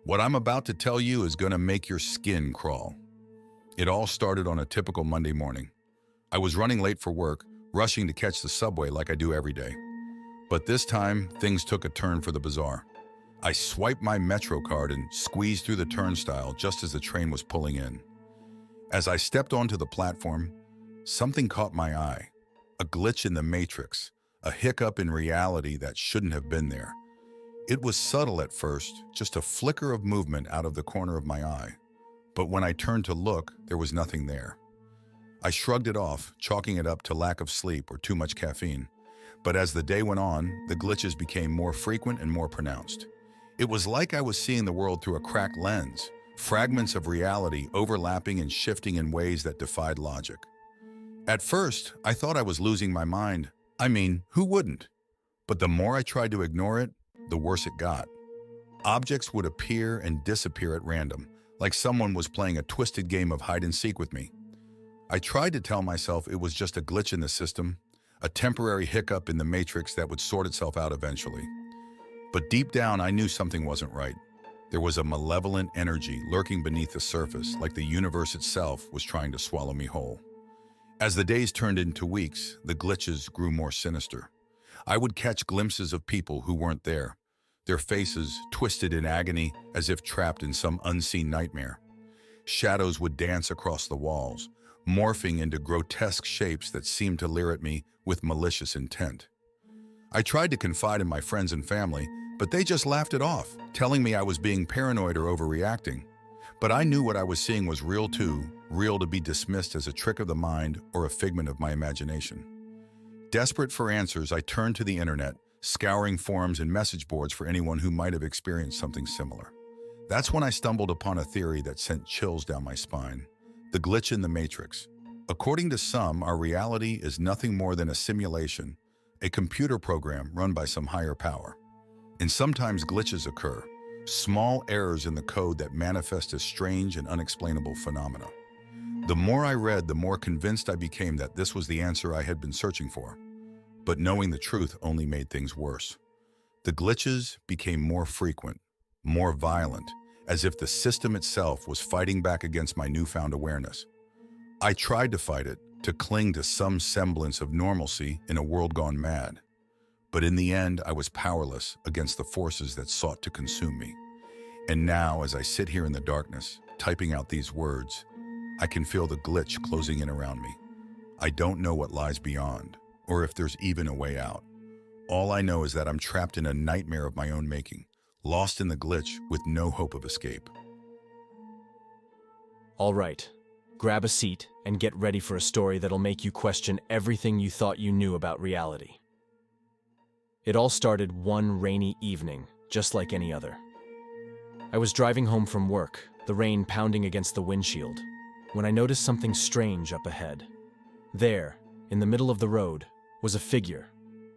What I'm about to tell you is going to make your skin crawl. It all started on a typical Monday morning. I was running late for work, rushing to catch the subway like I do every day. But this time, things took a turn for the bizarre. I swiped my Metro card and squeezed through the turnstile just as the train was pulling in. As I stepped onto the platform, something caught my eye. A glitch in the matrix, a hiccup in reality that shouldn't have been there. It was subtle at first, just a flicker of movement out of the corner of my eye. But when I turned to look, there was nothing there. I shrugged it off, chalking it up to lack of sleep or too much caffeine. But as the day went on, the glitches became more frequent and more pronounced. It was like I was seeing the world through a cracked lens, fragments of reality overlapping and shifting in ways that defied logic. At first, I thought I was losing my mind. I mean, who wouldn't? But the more I tried to ignore it, the worse it got. Objects would appear and disappear at random, like someone was playing a twisted game of hide and seek with me. I tried to tell myself it was just a glitch in the system, a temporary hiccup in the matrix that would sort itself out eventually. But deep down, I knew something wasn't right. There was a malevolent energy lurking beneath the surface, like the universe itself was trying to swallow me whole. As the days turned into weeks, the glitches grew more sinister. I would catch glimpses of people who weren't there, their faces twisted in agony as if trapped in some unseen nightmare. Shadows would dance across the walls, morphing into grotesque shapes that seemed to leer at me with malicious intent. I tried to confide in my friends and family, but they just laughed it off, telling me I was being paranoid or overreacting. But I knew what I was seeing was real too, real to be dismissed as a trick of the mind or a figment of my imagination. Desperate for answers, I turned to the internet, scouring forums and message boards for anyone who might have experienced something similar. That's when I stumbled upon a theory that sent chills down my spine: the glitch in the matrix. According to some, our reality is nothing more than a simulation, a computer program run by some higher power. And sometimes glitches occur, small errors in the code that manifest as strange and unexplainable phenomena. The more I read, the more convinced I became that this was the answer I had been searching for. But knowing the truth only made things worse. The glitches became more frequent, more violent, as if the system itself was fighting back against my newfound awareness. I tried to fight it, to cling to some semblance of normalcy in a world gone mad. But in the end, I was powerless against the forces that sought to consume me. And now, as I sit here in the darkness, typing out these words, I can feel the glitch closing in around me. I don't know what lies beyond, or if there's even a way out. All I know is that I'm trapped in a nightmare of my own making, lost in the glitch with no hope of escape. All right, grab a seat and get ready for a story that'll make you question everything you thought you knew about reality. It all started one rainy evening, just like any other. I was driving home from work, the rain pounding against the windshield, when I noticed something strange up ahead. There, in the middle of the road, was a figure,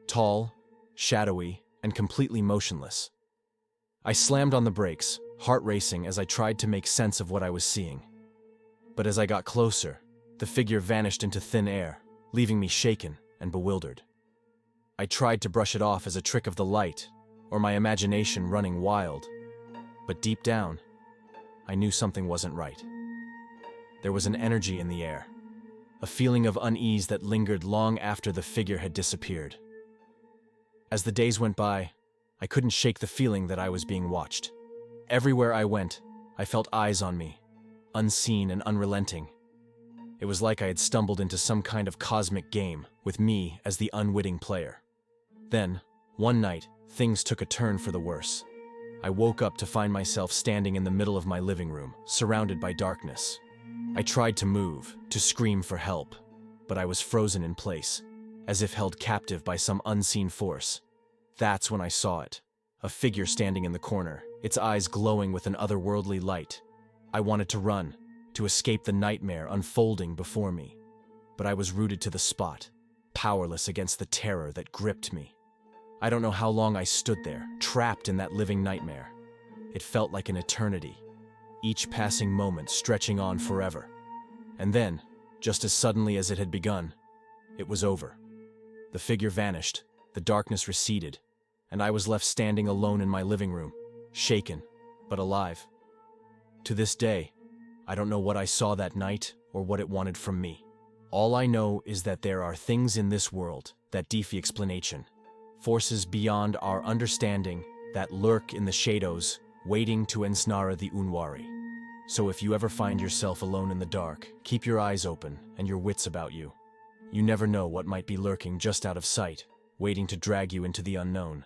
tall, shadowy, and completely motionless. I slammed on the brakes, heart racing as I tried to make sense of what I was seeing. But as I got closer, the figure vanished into thin air, leaving me shaken and bewildered. I tried to brush it off as a trick of the light, or my imagination running wild. But deep down, I knew something wasn't right. There was an energy in the air, a feeling of unease that lingered long after the figure had disappeared. As the days went by, I couldn't shake the feeling that I was being watched. Everywhere I went, I felt eyes on me, unseen and unrelenting. It was like I had stumbled into some kind of cosmic game, with me as the unwitting player. Then, one night, things took a turn for the worse. I woke up to find myself standing in the middle of my living room, surrounded by darkness. I tried to move, to scream for help, but I was frozen in place, as if held captive by some unseen force. That's when I saw it, a figure standing in the corner, its eyes glowing with an otherworldly light. I wanted to run, to escape the nightmare unfolding before me, but I was rooted to the spot, powerless against the terror that gripped me. I don't know how long I stood there, trapped in that living nightmare. It felt like an eternity, each passing moment stretching on forever. And then, just as suddenly as it had begun, it was over. The figure vanished, the darkness receded, and I was left standing alone in my living room, shaken, but alive. To this day, I don't know what I saw that night or what it wanted from me. All I know is that there are things in this world that defy explanation, forces beyond our understanding that lurk in the shadows, waiting to ensnare the unwary. So if you ever find yourself alone in the dark, keep your eyes open and your wits about you. You never know what might be lurking just out of sight, waiting to drag you into the unknown.